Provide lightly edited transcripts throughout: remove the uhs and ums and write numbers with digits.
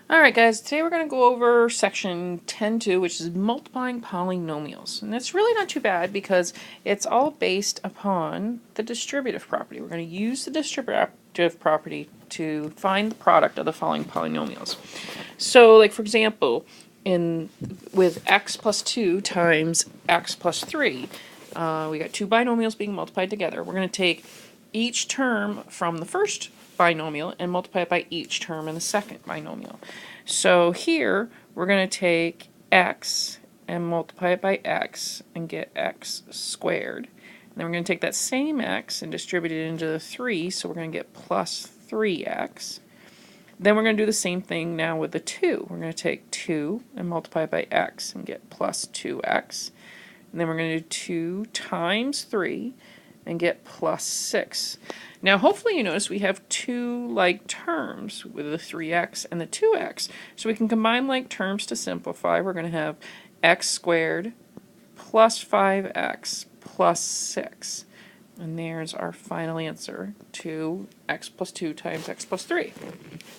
Alright guys, today we're going to go over section 10.2, which is multiplying polynomials. And it's really not too bad because it's all based upon the distributive property. We're going to use the distributive property to find the product of the following polynomials. So like for example, with x plus 2 times x plus 3, we got two binomials being multiplied together. We're going to take each term from the first binomial and multiply it by each term in the second binomial. So here we're going to take x and multiply it by x and get x squared. And then we're going to take that same x and distribute it into the 3, so we're going to get plus 3x. Then we're going to do the same thing now with the 2. We're going to take 2 and multiply it by x and get plus 2x. And then we're going to do 2 times 3 and get plus 6. Now hopefully you notice we have two like terms with the 3x and the 2x. So we can combine like terms to simplify. We're going to have x squared plus 5x plus 6. And there's our final answer to x plus 2 times x plus 3.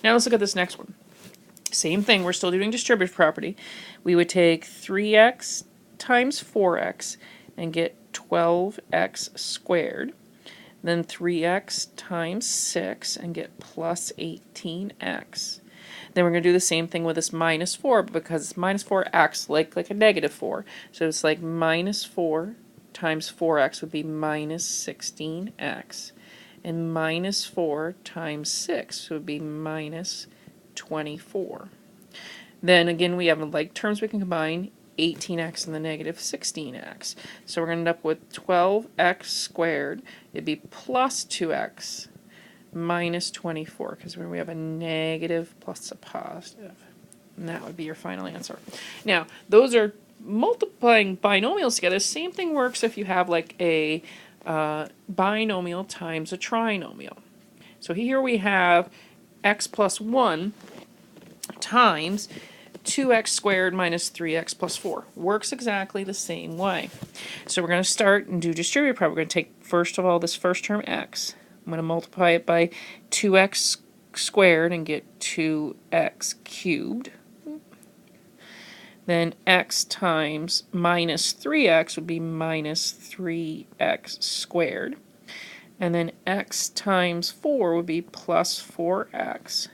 Now let's look at this next one. Same thing, we're still doing distributive property. We would take 3x times 4x and get 12x squared. Then 3x times 6 and get plus 18x. Then we're going to do the same thing with this minus 4, because minus 4 acts like a negative 4. So it's like minus 4 times 4x would be minus 16x. And minus 4 times 6 would be minus 24. Then again we have like terms we can combine, 18x and the negative 16x. So we're going to end up with 12x squared. It'd be plus 2x minus 24, because when we have a negative plus a positive. And that would be your final answer. Now, those are multiplying binomials together. Same thing works if you have like a binomial times a trinomial. So here we have x plus 1 times 2x squared minus 3x plus 4. Works exactly the same way. So we're going to start and do distributive property. We're going to take, first of all, this first term x. I'm going to multiply it by 2x squared and get 2x cubed. Then x times minus 3x would be minus 3x squared. And then x times 4 would be plus 4x.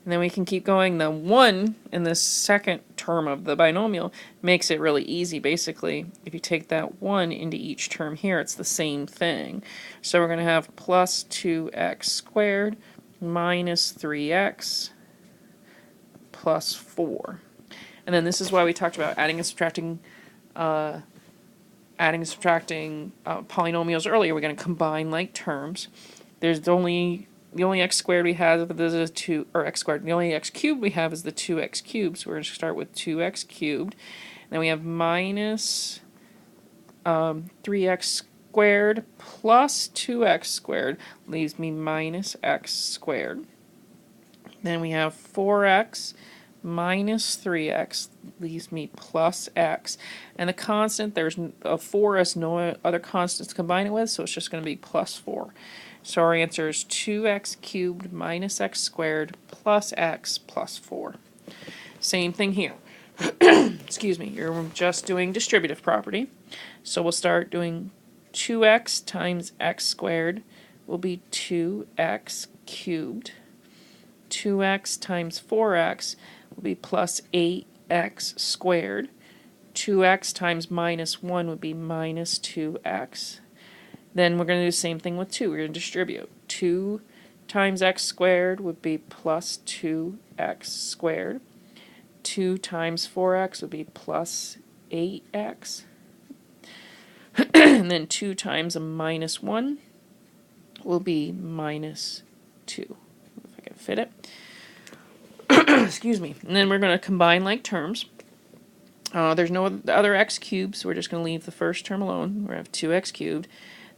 And then we can keep going. The 1 in the second term of the binomial makes it really easy. Basically, if you take that 1 into each term here, it's the same thing. So we're going to have plus 2x squared minus 3x plus 4. And then this is why we talked about adding and subtracting polynomials earlier. We're going to combine like terms. There's the only x squared we have is a 2, or x squared. The only x cubed we have is the 2x cubed. So we're going to start with 2x cubed. Then we have minus 3x squared plus 2x squared leaves me minus x squared. Then we have 4x minus 3x leaves me plus x. And the constant, there's a 4 as no other constants to combine it with, so it's just going to be plus 4. So our answer is 2x cubed minus x squared plus x plus 4. Same thing here. Excuse me, you're just doing distributive property. So we'll start doing 2x times x squared will be 2x cubed. 2x times 4x will be plus 8x squared. 2x times minus 1 would be minus 2x. Then we're going to do the same thing with 2. We're going to distribute. 2 times x squared would be plus 2x squared. 2 times 4x would be plus 8x. And then 2 times a minus 1 will be minus 2. If I can fit it. Excuse me. And then we're going to combine like terms. There's no other x cubed, so we're just going to leave the first term alone. We're going to have 2x cubed.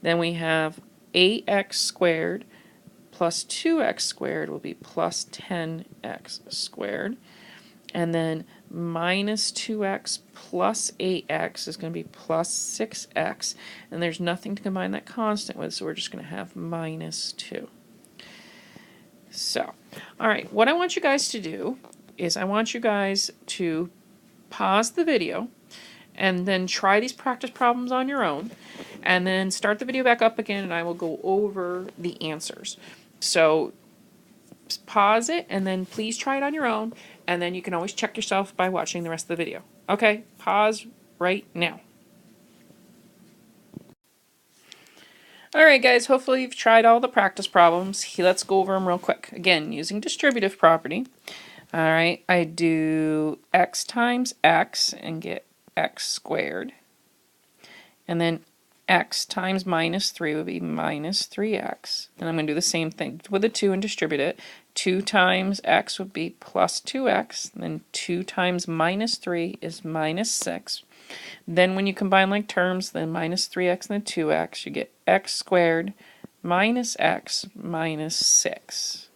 Then we have 8x squared plus 2x squared will be plus 10x squared. And then minus 2x plus 8x is going to be plus 6x. And there's nothing to combine that constant with, so we're just going to have minus 2. So, alright, what I want you guys to do is I want you guys to pause the video and then try these practice problems on your own, and then start the video back up again and I will go over the answers. So pause it and then please try it on your own, and then you can always check yourself by watching the rest of the video. Okay, pause right now. Alright guys, hopefully you've tried all the practice problems. Let's go over them real quick. Again, using distributive property. Alright, I do x times x and get x squared. And then x times minus 3 would be minus 3x. And I'm going to do the same thing with a 2 and distribute it. 2 times x would be plus 2x. And then 2 times minus 3 is minus 6. Then when you combine like terms, then minus 3x and then 2x, you get x squared minus x minus 6.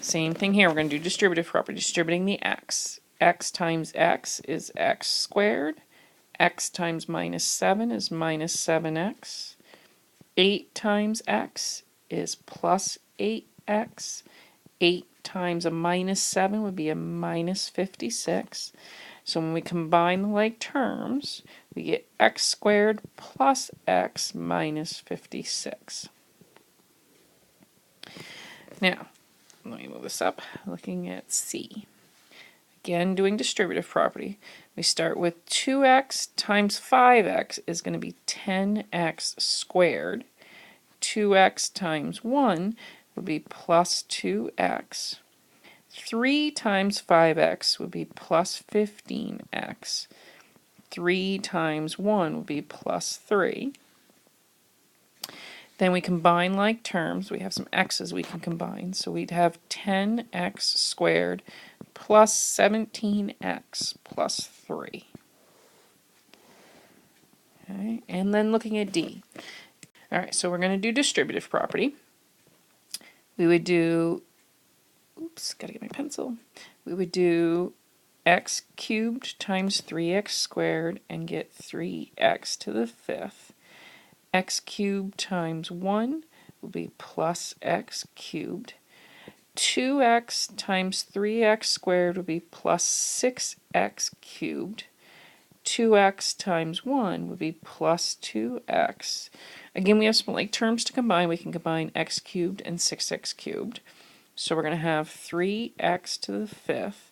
Same thing here. We're going to do distributive property, distributing the x. X times x is x squared. X times minus 7 is minus 7x. 8 times x is plus 8x. 8 times a minus 7 would be a minus 56. So when we combine the like terms, we get x squared plus x minus 56. Now, let me move this up, looking at C. Again, doing distributive property. We start with 2x times 5x is going to be 10x squared. 2x times 1 would be plus 2x. 3 times 5x would be plus 15x. 3 times 1 would be plus 3. Then we combine like terms. We have some x's we can combine. So we'd have 10x squared plus 17x plus 3. Okay, and then looking at D. Alright, so we're going to do distributive property. We would do, oops, gotta get my pencil. We would do x cubed times 3x squared and get 3x to the 5th. X cubed times 1 will be plus x cubed. 2x times 3x squared would be plus 6x cubed. 2x times 1 would be plus 2x. Again, we have some like terms to combine. We can combine x cubed and 6x cubed. So we're going to have 3x to the 5th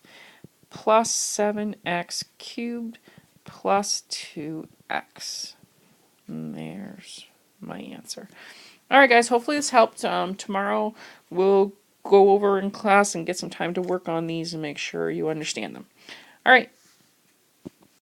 plus 7x cubed plus 2x. And there's my answer. Alright guys, hopefully this helped. Tomorrow we'll go over in class and get some time to work on these and make sure you understand them. Alright,